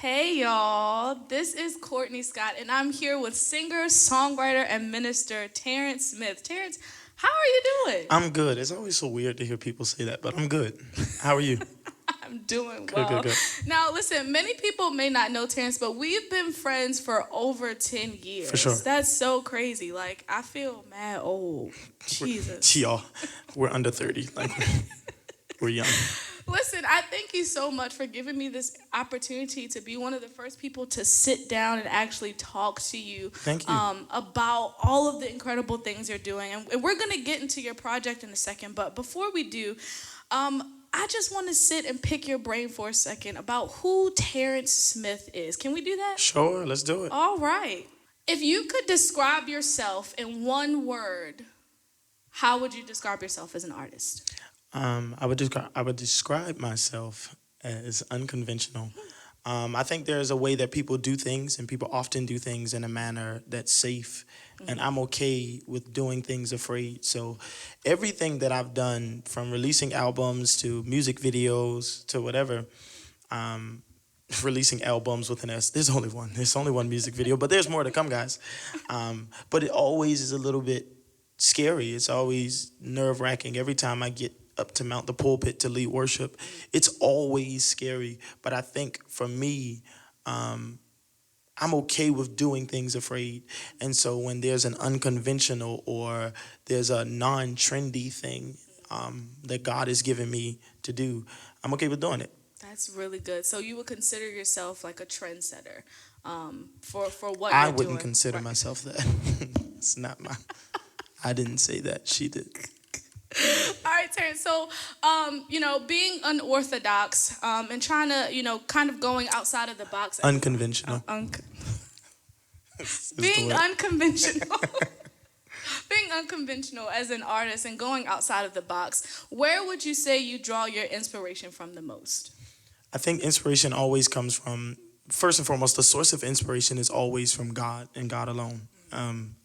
Hey y'all, this is Courtney Scott, and I'm here with singer, songwriter, and minister Terrance Smith. Terrance, how are you doing? I'm good. It's always so weird to hear people say that, but I'm good. How are you? I'm doing Good, good, well. good. Now, listen, many people may not know Terrance, but we've been friends for over 10 For sure. years. That's so crazy. Like, I feel mad old. Jesus. Y'all, we're under 30. Like, we're young. Listen, I thank you so much for giving me this opportunity to be one of the first people to sit down and actually talk to you Thank you. about all of the incredible things you're doing. And we're going to get into your project in a second. But before we do, I just want to sit and pick your brain for a second about who Terrance Smith is. Can we do that? Sure, let's do it. All right. If you could describe yourself in one word, how would you describe yourself as an artist? I would describe myself as unconventional. I think there's a way that people do things, and people often do things in a manner that's safe. And I'm okay with doing things afraid. So everything that I've done, from releasing albums to music videos to whatever, um, releasing albums with an S. There's only one. There's only one music video, but there's more to come, guys. But it always is a little bit scary. It's always nerve wracking. Every time I get up to mount the pulpit to lead worship, it's always scary. But I think for me, I'm okay with doing things afraid. And so when there's an unconventional or there's a non trendy thing that God has given me to do, I'm okay with doing it. That's really good. So you would consider yourself like a trendsetter for what I you're doing. wouldn't consider Right. myself that. It's not my. I didn't say that. She did. All right, Terrence. So, being unorthodox and trying to, kind of going outside of the box. Unconventional. Is the Being word. unconventional. Being unconventional as an artist and going outside of the box, where would you say you draw your inspiration from the most? I think inspiration always comes from, first and foremost, the source of inspiration is always from God and God alone.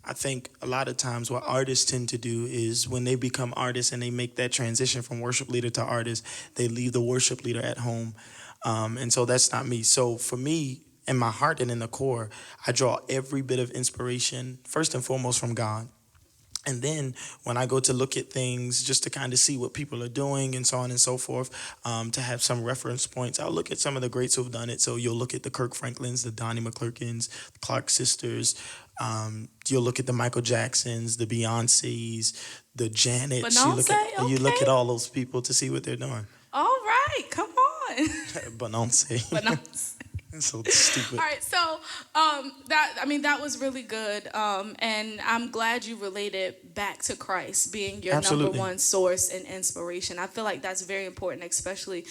I think a lot of times what artists tend to do is when they become artists and they make that transition from worship leader to artist, they leave the worship leader at home. And so that's not me. So for me, in my heart and in the core, I draw every bit of inspiration, first and foremost, from God. And then when I go to look at things just to kind of see what people are doing and so on and so forth, to have some reference points, I'll look at some of the greats who've done it. So you'll look at the Kirk Franklins, the Donnie McClurkins, the Clark sisters. You'll look at the Michael Jacksons, the Beyoncés, the Janets. Beyonce, You look okay. at all those people to see what they're doing. All right, come on. Beyoncé. Beyonce. So stupid. All right, so that was really good, and I'm glad you related back to Christ being your Absolutely. number one source and inspiration. I feel like that's very important, especially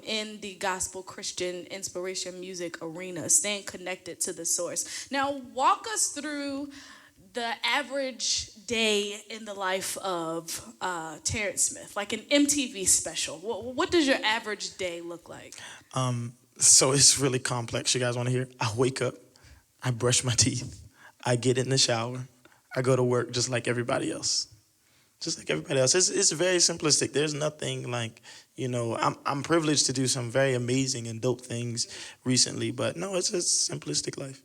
in the gospel Christian inspiration music arena, staying connected to the source. Now, walk us through the average day in the life of Terrance Smith, like an MTV special. What does your average day look like? So it's really complex. You guys want to hear? I wake up, I brush my teeth, I get in the shower, I go to work just like everybody else. Just like everybody else. It's very simplistic. There's nothing like, I'm privileged to do some very amazing and dope things recently, but no, it's a simplistic life.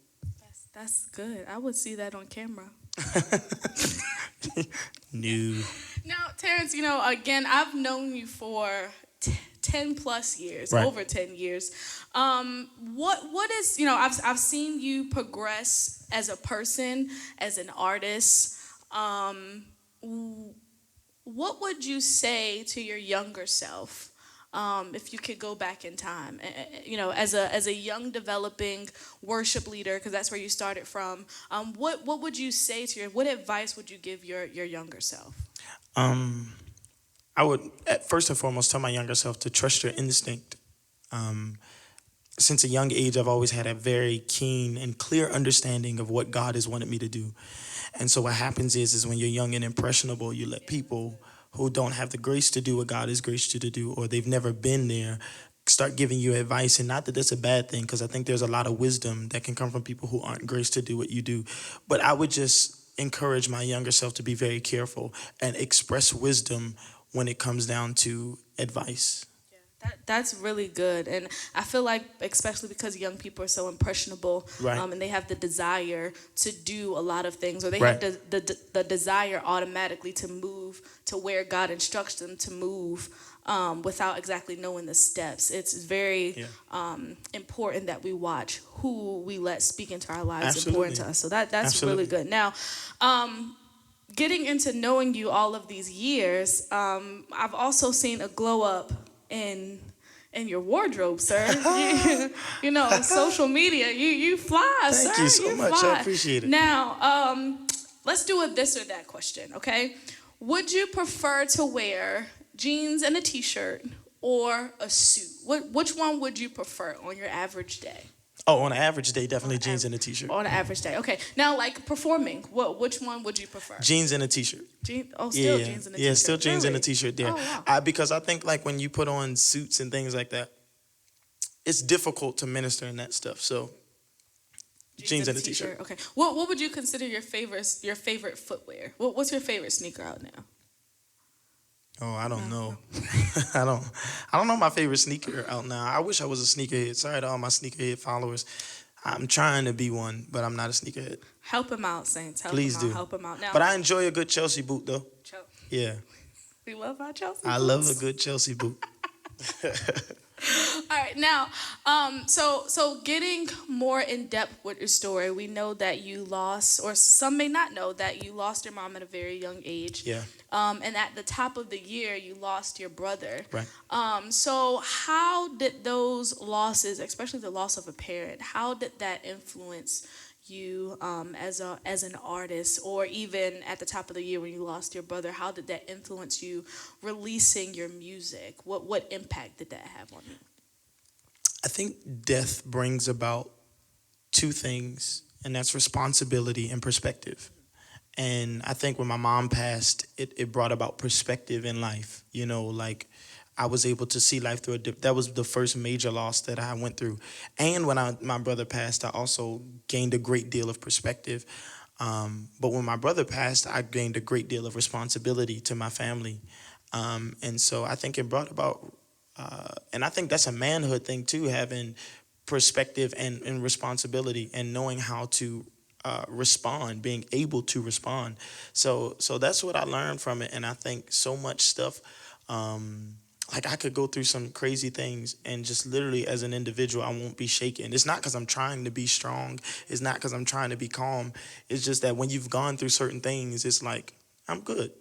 That's good. I would see that on camera. New. Now, Terrance, again, I've known you for 10 plus years, Right. over 10 years. What is, I've seen you progress as a person, as an artist. What would you say to your younger self if you could go back in time? As a young developing worship leader, because that's where you started from. What would you say to what advice would you give your younger self? I would, first and foremost, tell my younger self to trust your instinct. Since a young age, I've always had a very keen and clear understanding of what God has wanted me to do. And so what happens is when you're young and impressionable, you let people who don't have the grace to do what God has graced you to do, or they've never been there, start giving you advice. And not that that's a bad thing, because I think there's a lot of wisdom that can come from people who aren't graced to do what you do. But I would just encourage my younger self to be very careful and express wisdom when it comes down to advice. That's really good, and I feel like especially because young people are so impressionable, Right. and they have the desire to do a lot of things, or they have Right. the desire automatically to move to where God instructs them to move, without exactly knowing the steps. It's very Yeah. important that we watch who we let speak into our lives, important Absolutely. to us. So that's really Absolutely. good. Now, getting into knowing you all of these years, I've also seen a glow up in your wardrobe, sir. You know, social media. You fly, sir. Thank you so much. I Fly. appreciate it. Now, let's do a this or that question, okay? Would you prefer to wear jeans and a t-shirt or a suit? Which one would you prefer on your average day? Oh, on an average day, definitely jeans and a t-shirt. On an average day, okay. Now, like performing, which one would you prefer? Jeans and a t-shirt. Still jeans and a t-shirt. Yeah, still jeans and a Really? t-shirt there. Oh, wow. Because I think like when you put on suits and things like that, it's difficult to minister in that stuff. So jeans and a t-shirt. Okay. What would you consider your favorite footwear? What's your favorite sneaker out now? Oh, I don't know. I don't know my favorite sneaker out now. I wish I was a sneakerhead. Sorry to all my sneakerhead followers. I'm trying to be one, but I'm not a sneakerhead. Help him out, Saints. Please do. Help him out. Now, But I enjoy a good Chelsea boot though. Yeah. we love our Chelsea. I love a good Chelsea boot. All right, now, so getting more in depth with your story, we know that you lost, or some may not know that you lost your mom at a very young age. Yeah. And at the top of the year, you lost your brother. Right. So how did those losses, especially the loss of a parent, how did that influence you as an artist, or even at the top of the year when you lost your brother? How did that influence you releasing your music? What impact did that have on you? I think death brings about two things, and that's responsibility and perspective. And I think when my mom passed, it brought about perspective in life. You know, like I was able to see life through that was the first major loss that I went through. And when my brother passed, I also gained a great deal of perspective. But when my brother passed, I gained a great deal of responsibility to my family. And so I think it brought about, and I think that's a manhood thing too, having perspective and responsibility and knowing how to respond, being able to respond. So that's what I learned from it. And I think so much stuff, like I could go through some crazy things and just literally as an individual, I won't be shaken. It's not because I'm trying to be strong. It's not because I'm trying to be calm. It's just that when you've gone through certain things, it's like, I'm good.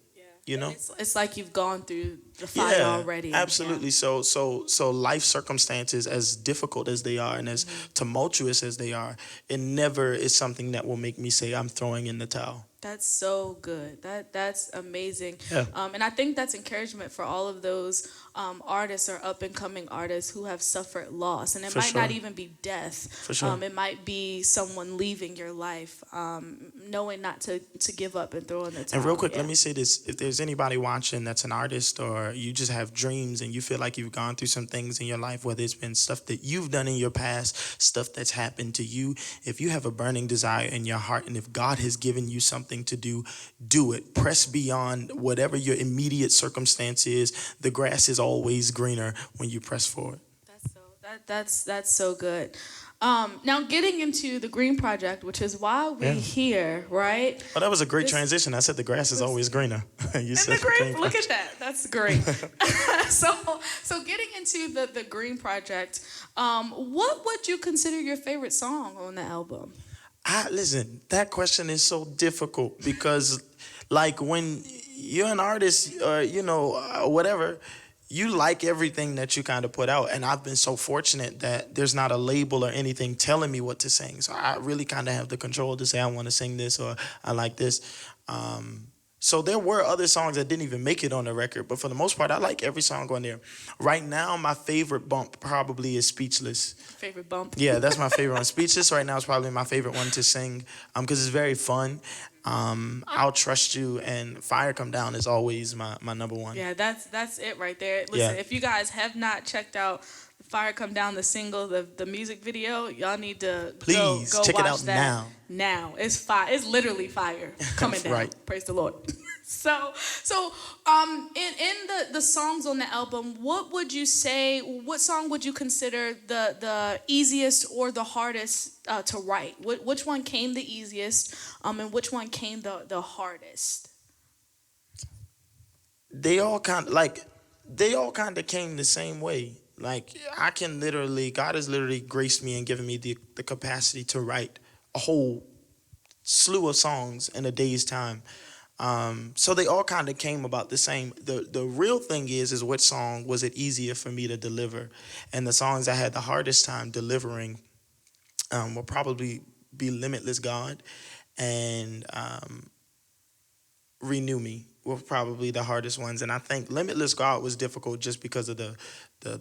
You know, it's like you've gone through the fire already. Absolutely. Yeah. So life circumstances, as difficult as they are and as tumultuous as they are, it never is something that will make me say I'm throwing in the towel. That's so good. That's amazing. Yeah. And I think that's encouragement for all of those artists or up and coming artists who have suffered loss. And it might not even be death. For sure. It might be someone leaving your life, knowing not to give up and throw in the towel. And real quick, let me say this. If there's anybody watching that's an artist or you just have dreams and you feel like you've gone through some things in your life, whether it's been stuff that you've done in your past, stuff that's happened to you, if you have a burning desire in your heart and if God has given you something to do it. Press beyond whatever your immediate circumstance is. The grass is always greener when you press forward. That's so good. Now getting into the Green Project, which is why we're here, right? Oh, that was a great transition. I said the grass is always greener. You said the Green. Look at that. That's great. So getting into the Green Project, what would you consider your favorite song on the album? Listen, that question is so difficult because, like, when you're an artist or, whatever, you like everything that you kind of put out. And I've been so fortunate that there's not a label or anything telling me what to sing. So I really kind of have the control to say I want to sing this or I like this. So there were other songs that didn't even make it on the record. But for the most part, I like every song on there. Right now, my favorite bump probably is Speechless. Favorite bump? Yeah, that's my favorite one. Speechless right now is probably my favorite one to sing because it's very fun. I'll Trust You and Fire Come Down is always my number one. Yeah, that's it right there. Listen, if you guys have not checked out Fire Come Down, the single, the music video, y'all need to Please go check watch it out that now. It's fire. It's literally fire coming down. Right. Praise the Lord. In the songs on the album, what song would you consider the easiest or the hardest to write? Which one came the easiest, and which one came the hardest? They all kind of like they all kind of came the same way. Like I can literally, God has literally graced me and given me the capacity to write a whole slew of songs in a day's time. So they all kind of came about the same. The real thing is which song was it easier for me to deliver, and the songs I had the hardest time delivering will probably be "Limitless God" and "Renew Me" were probably the hardest ones. And I think "Limitless God" was difficult just because of the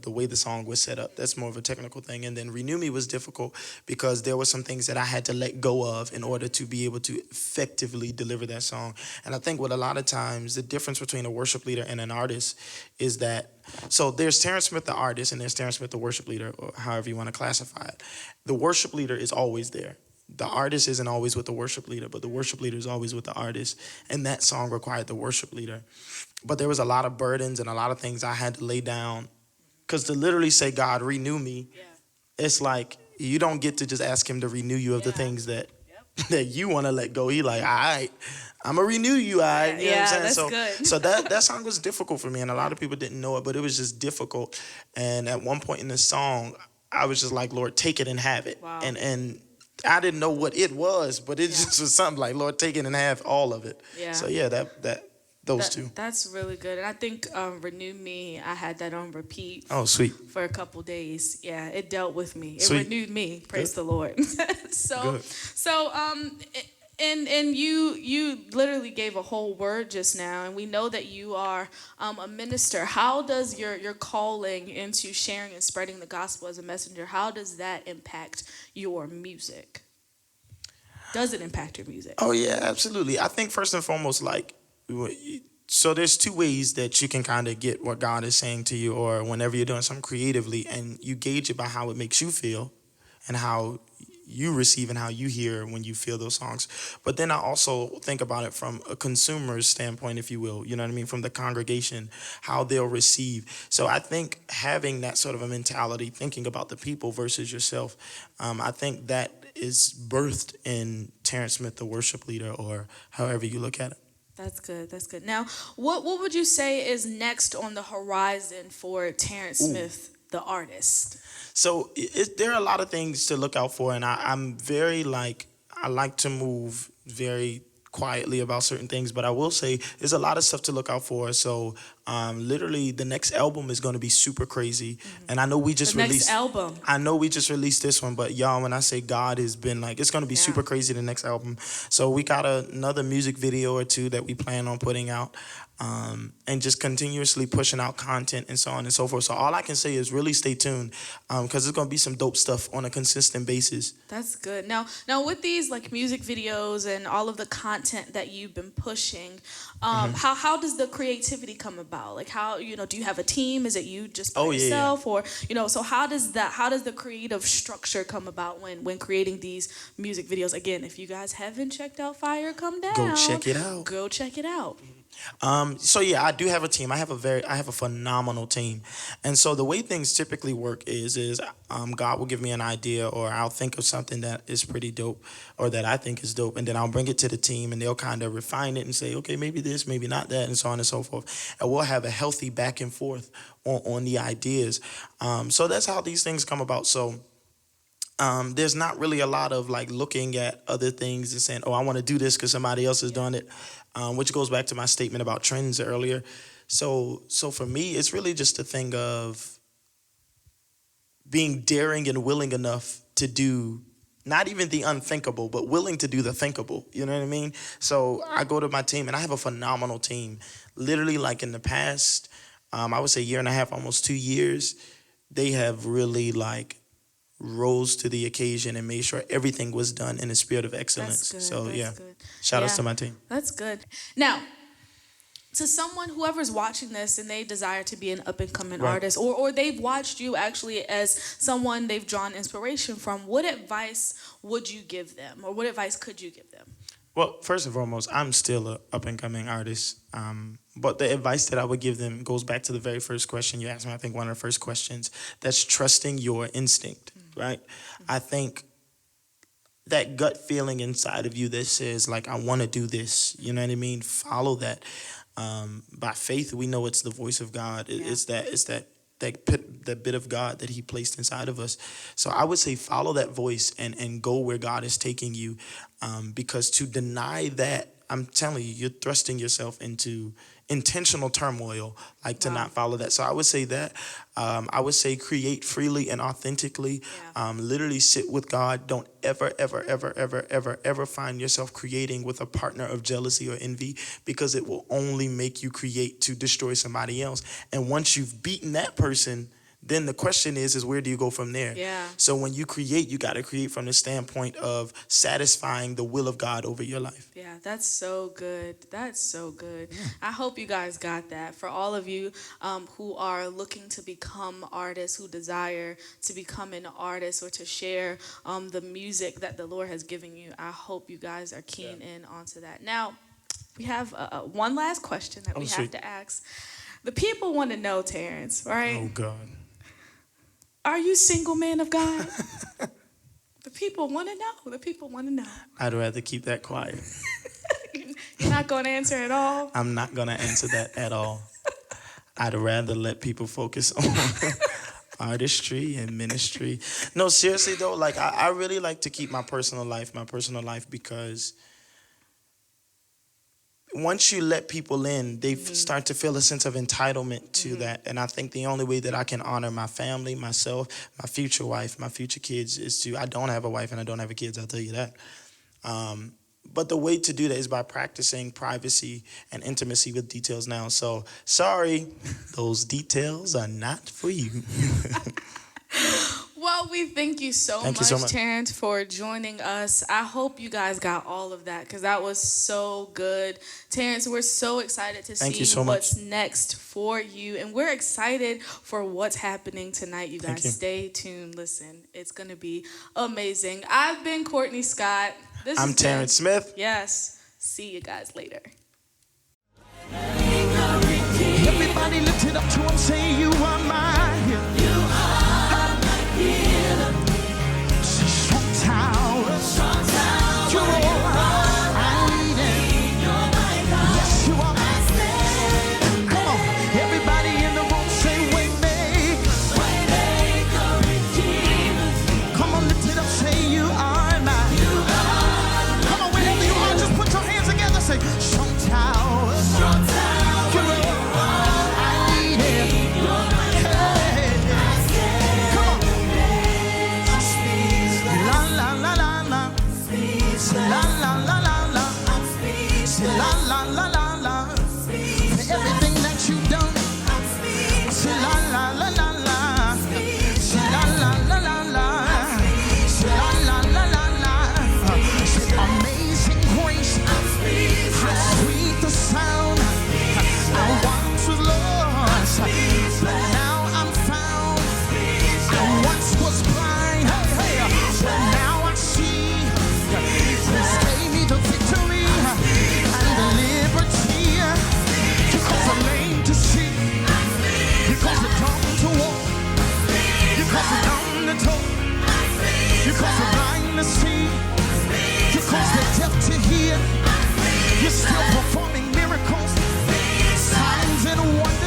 way the song was set up. That's more of a technical thing. And then "Renew Me" was difficult because there were some things that I had to let go of in order to be able to effectively deliver that song. And I think what a lot of times the difference between a worship leader and an artist is that, so there's Terrance Smith the artist and there's Terrance Smith the worship leader, or however you want to classify it. The worship leader is always there. The artist isn't always with the worship leader, but the worship leader is always with the artist. And that song required the worship leader. But there was a lot of burdens and a lot of things I had to lay down. Because to literally say, God, renew me, it's like you don't get to just ask him to renew you of the things that that you want to let go. He like, all right, I'm going to renew you, all right? You know what I'm saying? That's good. So that song was difficult for me, and a lot of people didn't know it, but it was just difficult. And at one point in the song, I was just like, Lord, take it and have it. Wow. And I didn't know what it was, but it just was something like, Lord, take it and have all of it. Yeah. So yeah, those two. That's really good. And I think "Renew Me," I had that on repeat. Oh, sweet. For a couple days. Yeah, it dealt with me. It Sweet. renewed me. Praise the Lord. so, Good. so, and you literally gave a whole word just now, and we know that you are a minister. How does your calling into sharing and spreading the gospel as a messenger, how does that impact your music? Does it impact your music? Oh yeah, absolutely. I think first and foremost, like, so there's two ways that you can kind of get what God is saying to you, or whenever you're doing something creatively, and you gauge it by how it makes you feel and how you receive and how you hear when you feel those songs. But then I also think about it from a consumer's standpoint, if you will, you know what I mean, from the congregation, how they'll receive. So I think having that sort of a mentality, thinking about the people versus yourself, I think that is birthed in Terrance Smith, the worship leader, or however you look at it. That's good. That's good. Now, what would you say is next on the horizon for Terrance Smith, the artist? So there are a lot of things to look out for, and I'm very I like to move very quietly about certain things, but I will say there's a lot of stuff to look out for. So literally the next album is going to be super crazy. And I know we just released album. I know we just released this one, but y'all, when I say God has been like, it's going to be super crazy the next album. So we got another music video or two that we plan on putting out. And just continuously pushing out content and so on and so forth. So all I can say is really stay tuned, because there's going to be some dope stuff on a consistent basis. That's good. Now with these like music videos and all of the content that you've been pushing, how does the creativity come about? Like how, do you have a team? Is it you just by yourself? Or, so how does the creative structure come about when creating these music videos? Again, if you guys haven't checked out Fire Come Down, go check it out. Go check it out. So yeah, I do have a team. I have a phenomenal team. And so the way things typically work is God will give me an idea, or I'll think of something that is pretty dope or that I think is dope, and then I'll bring it to the team and they'll kind of refine it and say, okay, maybe this, maybe not that, and so on and so forth. And we'll have a healthy back and forth on the ideas. So that's how these things come about. So there's not really a lot of like looking at other things and saying, oh, I want to do this because somebody else has done it, which goes back to my statement about trends earlier. So for me, it's really just a thing of being daring and willing enough to do not even the unthinkable, but willing to do the thinkable. You know what I mean? So I go to my team, and I have a phenomenal team. Literally, like in the past, I would say year and a half, almost 2 years, they have really like rose to the occasion and made sure everything was done in a spirit of excellence. That's good. So That's good. Shout outs to my team. That's good. Now, to someone, whoever's watching this and they desire to be an up-and-coming artist, or they've watched you actually as someone they've drawn inspiration from, what advice would you give them, or what advice could you give them? Well, first and foremost, I'm still a up and coming artist. But the advice that I would give them goes back to the very first question you asked me. I think one of the first questions. That's trusting your instinct, right? I think that gut feeling inside of you that says, like, I want to do this. You know what I mean? Follow that. By faith, we know it's the voice of God. That bit of God that He placed inside of us. So I would say follow that voice and go where God is taking you, because to deny that, I'm telling you, you're thrusting yourself into intentional turmoil, like to not follow that. So I would say that. I would say create freely and authentically. Literally sit with God. Don't ever find yourself creating with a partner of jealousy or envy, because it will only make you create to destroy somebody else. And once you've beaten that person, then the question is where do you go from there? Yeah. So when you create, you got to create from the standpoint of satisfying the will of God over your life. Yeah, that's so good. That's so good. I hope you guys got that. For all of you who are looking to become artists, who desire to become an artist or to share the music that the Lord has given you, I hope you guys are keen in onto that. Now, we have one last question that we have to ask. The people want to know, Terrance, right? Oh, God. Are you single, man of God? The people want to know. The people want to know. I'd rather keep that quiet. You're not going to answer at all? I'm not going to answer that at all. I'd rather let people focus on artistry and ministry. No, seriously, though, like, I really like to keep my personal life, because once you let people in, they start to feel a sense of entitlement to that. And I think the only way that I can honor my family, myself, my future wife, my future kids is to, I don't have a wife and I don't have a kids, I'll tell you that. But the way to do that is by practicing privacy and intimacy with details now. So, sorry, those details are not for you. Well, we thank you so much, Terrance, for joining us. I hope you guys got all of that, because that was so good. Terrance, we're so excited to see what's next for you. And we're excited for what's happening tonight, you guys. Stay tuned. Listen, it's going to be amazing. I've been Courtney Scott. I'm Terrance Smith. Yes. See you guys later. Everybody lift it up to him, say you are my hero. You are my hero. Strong tower. Strong tower. You are I need you're my God. Yes, you are. Come on, everybody in the room say Waymaker. Waymaker, Redeemer. Come on, lift it up, say you are my. You are. Come on, wherever you are, just put your hands together, say strong tower. Strong tower. You're still performing miracles, signs and wonders.